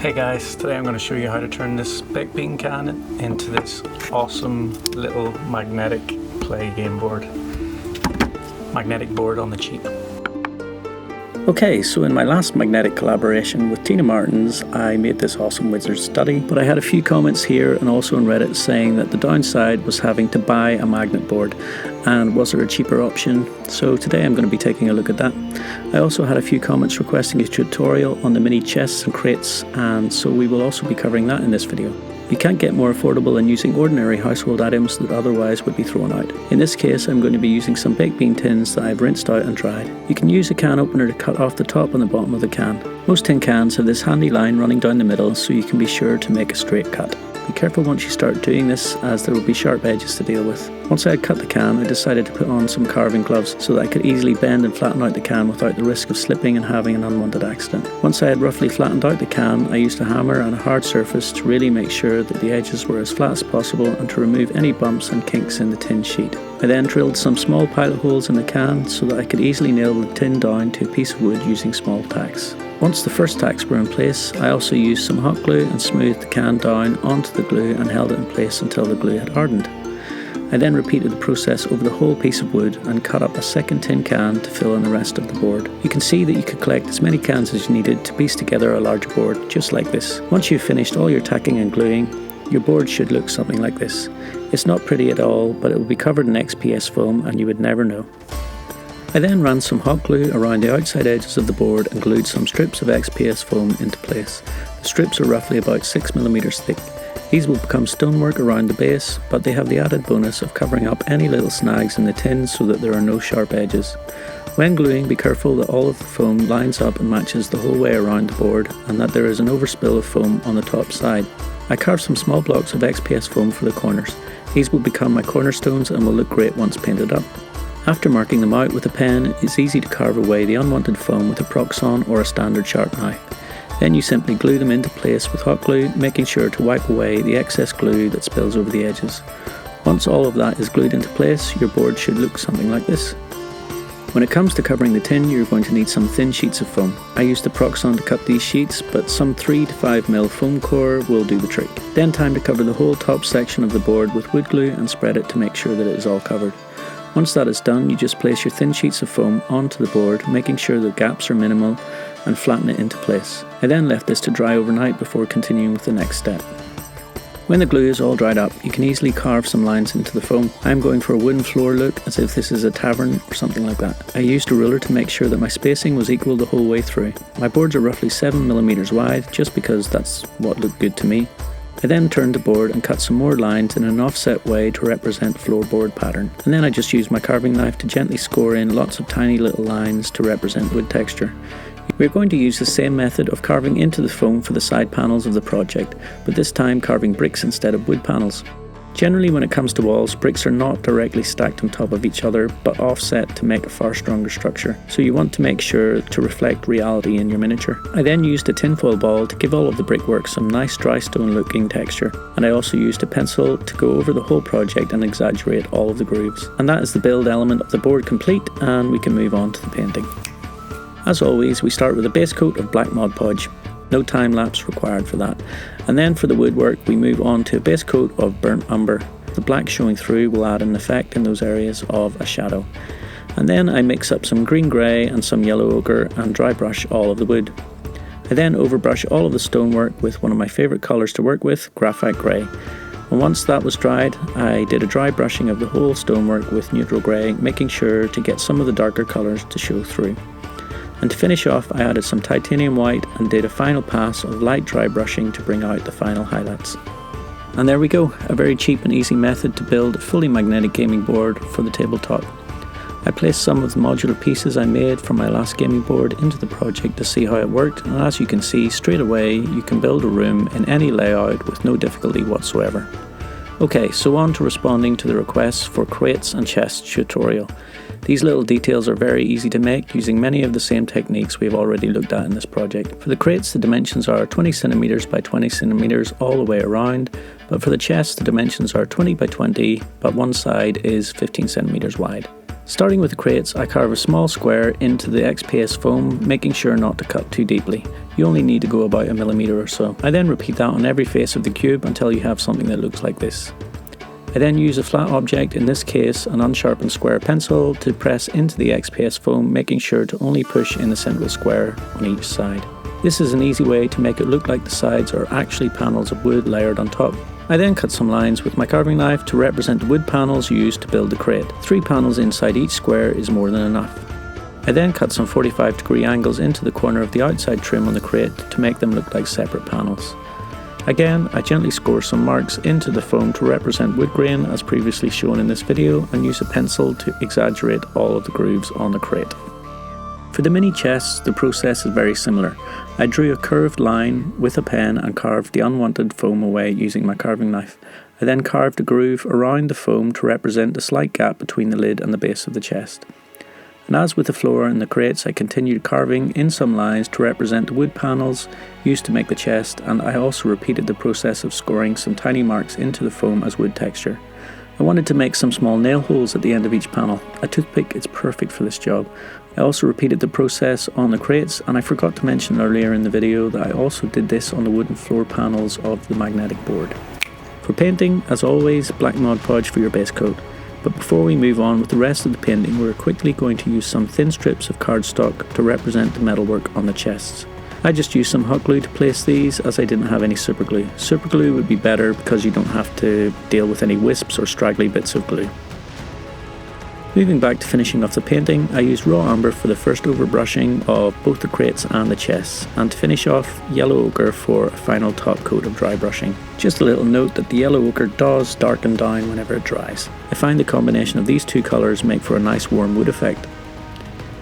Hey guys, today I'm going to show you how to turn this spec bean can into this awesome little magnetic play game board. Magnetic board on the cheap. Okay, so in my last magnetic collaboration with Tine Maartens, I made this awesome wizard study, but I had a few comments here and also on Reddit saying that the downside was having to buy a magnet board, and was there a cheaper option? So today I'm going to be taking a look at that. I also had a few comments requesting a tutorial on the mini chests and crates, and so we will also be covering that in this video. You can't get more affordable than using ordinary household items that otherwise would be thrown out. In this case, I'm going to be using some baked bean tins that I've rinsed out and dried. You can use a can opener to cut off the top and the bottom of the can. Most tin cans have this handy line running down the middle, so you can be sure to make a straight cut. Be careful once you start doing this, as there will be sharp edges to deal with. Once I had cut the can, I decided to put on some carving gloves so that I could easily bend and flatten out the can without the risk of slipping and having an unwanted accident. Once I had roughly flattened out the can, I used a hammer and a hard surface to really make sure that the edges were as flat as possible and to remove any bumps and kinks in the tin sheet. I then drilled some small pilot holes in the can so that I could easily nail the tin down to a piece of wood using small tacks. Once the first tacks were in place, I also used some hot glue and smoothed the can down onto the glue and held it in place until the glue had hardened. I then repeated the process over the whole piece of wood and cut up a second tin can to fill in the rest of the board. You can see that you could collect as many cans as you needed to piece together a larger board, just like this. Once you've finished all your tacking and gluing, your board should look something like this. It's not pretty at all, but it will be covered in XPS foam and you would never know. I then ran some hot glue around the outside edges of the board and glued some strips of XPS foam into place. The strips are roughly about 6mm thick. These will become stonework around the base, but they have the added bonus of covering up any little snags in the tin so that there are no sharp edges. When gluing, be careful that all of the foam lines up and matches the whole way around the board, and that there is an overspill of foam on the top side. I carved some small blocks of XPS foam for the corners. These will become my cornerstones and will look great once painted up. After marking them out with a pen, it's easy to carve away the unwanted foam with a Proxon or a standard sharp knife. Then you simply glue them into place with hot glue, making sure to wipe away the excess glue that spills over the edges. Once all of that is glued into place, your board should look something like this. When it comes to covering the tin, you're going to need some thin sheets of foam. I used the Proxon to cut these sheets, but some 3 to 5mm foam core will do the trick. Then time to cover the whole top section of the board with wood glue and spread it to make sure that it is all covered. Once that is done, you just place your thin sheets of foam onto the board, making sure the gaps are minimal, and flatten it into place. I then left this to dry overnight before continuing with the next step. When the glue is all dried up, you can easily carve some lines into the foam. I am going for a wooden floor look, as if this is a tavern or something like that. I used a ruler to make sure that my spacing was equal the whole way through. My boards are roughly 7mm wide, just because that's what looked good to me. I then turned the board and cut some more lines in an offset way to represent floorboard pattern, and then I just used my carving knife to gently score in lots of tiny little lines to represent wood texture. We're going to use the same method of carving into the foam for the side panels of the project, but this time carving bricks instead of wood panels. Generally, when it comes to walls, bricks are not directly stacked on top of each other, but offset to make a far stronger structure, so you want to make sure to reflect reality in your miniature. I then used a tinfoil ball to give all of the brickwork some nice dry stone looking texture, and I also used a pencil to go over the whole project and exaggerate all of the grooves. And that is the build element of the board complete, and we can move on to the painting. As always, we start with a base coat of black Mod Podge. No time lapse required for that. And then for the woodwork, we move on to a base coat of burnt umber. The black showing through will add an effect in those areas of a shadow. And then I mix up some green grey and some yellow ochre and dry brush all of the wood. I then overbrush all of the stonework with one of my favourite colours to work with, graphite grey. And once that was dried, I did a dry brushing of the whole stonework with neutral grey, making sure to get some of the darker colours to show through. And to finish off, I added some titanium white and did a final pass of light dry brushing to bring out the final highlights. And there we go, a very cheap and easy method to build a fully magnetic gaming board for the tabletop. I placed some of the modular pieces I made from my last gaming board into the project to see how it worked, and as you can see straight away, you can build a room in any layout with no difficulty whatsoever. Okay, so on to responding to the requests for crates and chests tutorial. These little details are very easy to make using many of the same techniques we've already looked at in this project. For the crates, the dimensions are 20cm by 20cm all the way around, but for the chests the dimensions are 20 by 20, but one side is 15cm wide. Starting with the crates, I carve a small square into the XPS foam, making sure not to cut too deeply. You only need to go about 1 millimeter or so. I then repeat that on every face of the cube until you have something that looks like this. I then use a flat object, in this case an unsharpened square pencil, to press into the XPS foam, making sure to only push in the central square on each side. This is an easy way to make it look like the sides are actually panels of wood layered on top. I then cut some lines with my carving knife to represent the wood panels used to build the crate. 3 panels inside each square is more than enough. I then cut some 45-degree angles into the corner of the outside trim on the crate to make them look like separate panels. Again, I gently score some marks into the foam to represent wood grain as previously shown in this video, and use a pencil to exaggerate all of the grooves on the crate. For the mini chests, the process is very similar. I drew a curved line with a pen and carved the unwanted foam away using my carving knife. I then carved a groove around the foam to represent the slight gap between the lid and the base of the chest. And as with the floor and the crates, I continued carving in some lines to represent the wood panels used to make the chest, and I also repeated the process of scoring some tiny marks into the foam as wood texture. I wanted to make some small nail holes at the end of each panel. A toothpick is perfect for this job. I also repeated the process on the crates, and I forgot to mention earlier in the video that I also did this on the wooden floor panels of the magnetic board. For painting, as always, black Mod Podge for your base coat. But before we move on with the rest of the painting, we're quickly going to use some thin strips of cardstock to represent the metalwork on the chests. I just used some hot glue to place these as I didn't have any super glue. Super glue would be better because you don't have to deal with any wisps or straggly bits of glue. Moving back to finishing off the painting, I used raw umber for the first overbrushing of both the crates and the chests, and to finish off, yellow ochre for a final top coat of dry brushing. Just a little note that the yellow ochre does darken down whenever it dries. I find the combination of these two colours make for a nice warm wood effect.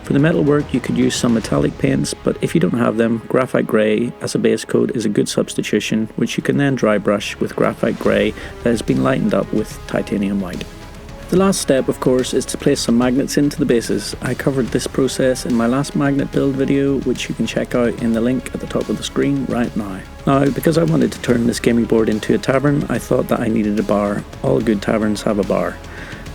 For the metalwork, you could use some metallic paints, but if you don't have them, graphite grey as a base coat is a good substitution, which you can then dry brush with graphite grey that has been lightened up with titanium white. The last step, of course, is to place some magnets into the bases. I covered this process in my last magnet build video, which you can check out in the link at the top of the screen right now. Now, because I wanted to turn this gaming board into a tavern, I thought that I needed a bar. All good taverns have a bar.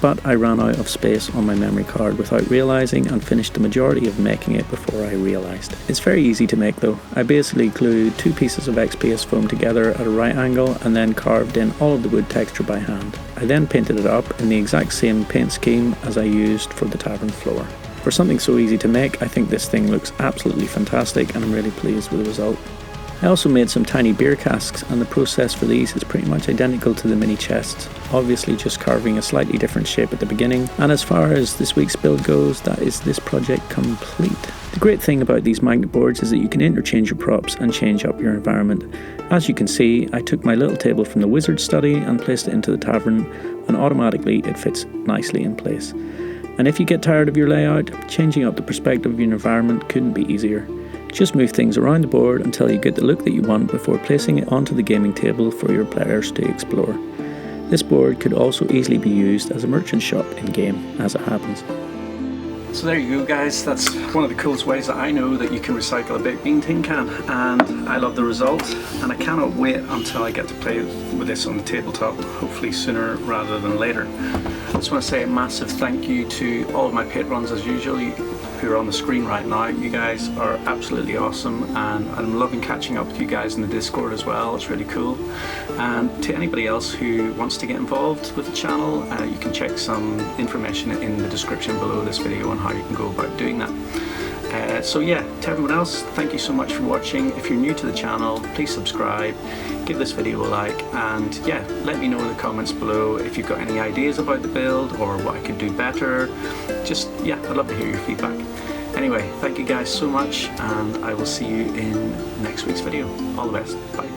But I ran out of space on my memory card without realising, and finished the majority of making it before I realised. It's very easy to make though. I basically glued 2 pieces of XPS foam together at a right angle and then carved in all of the wood texture by hand. I then painted it up in the exact same paint scheme as I used for the tavern floor. For something so easy to make, I think this thing looks absolutely fantastic and I'm really pleased with the result. I also made some tiny beer casks, and the process for these is pretty much identical to the mini chests, obviously just carving a slightly different shape at the beginning. And as far as this week's build goes, that is this project complete. The great thing about these magnet boards is that you can interchange your props and change up your environment. As you can see, I took my little table from the wizard study and placed it into the tavern, and automatically it fits nicely in place. And if you get tired of your layout, changing up the perspective of your environment couldn't be easier. Just move things around the board until you get the look that you want before placing it onto the gaming table for your players to explore. This board could also easily be used as a merchant shop in-game, as it happens. So there you go guys, that's one of the coolest ways that I know that you can recycle a baked bean tin can, and I love the result, and I cannot wait until I get to play with this on the tabletop, hopefully sooner rather than later. I just want to say a massive thank you to all of my patrons as usual, who are on the screen right now. You guys are absolutely awesome, and I'm loving catching up with you guys in the Discord as well. It's really cool. And to anybody else who wants to get involved with the channel, you can check some information in the description below this video on how you can go about doing that. So yeah, to everyone else, thank you so much for watching. If you're new to the channel, please subscribe, give this video a like, and yeah, let me know in the comments below if you've got any ideas about the build or what I could do better. Just, yeah, I'd love to hear your feedback. Anyway, thank you guys so much, and I will see you in next week's video. All the best. Bye.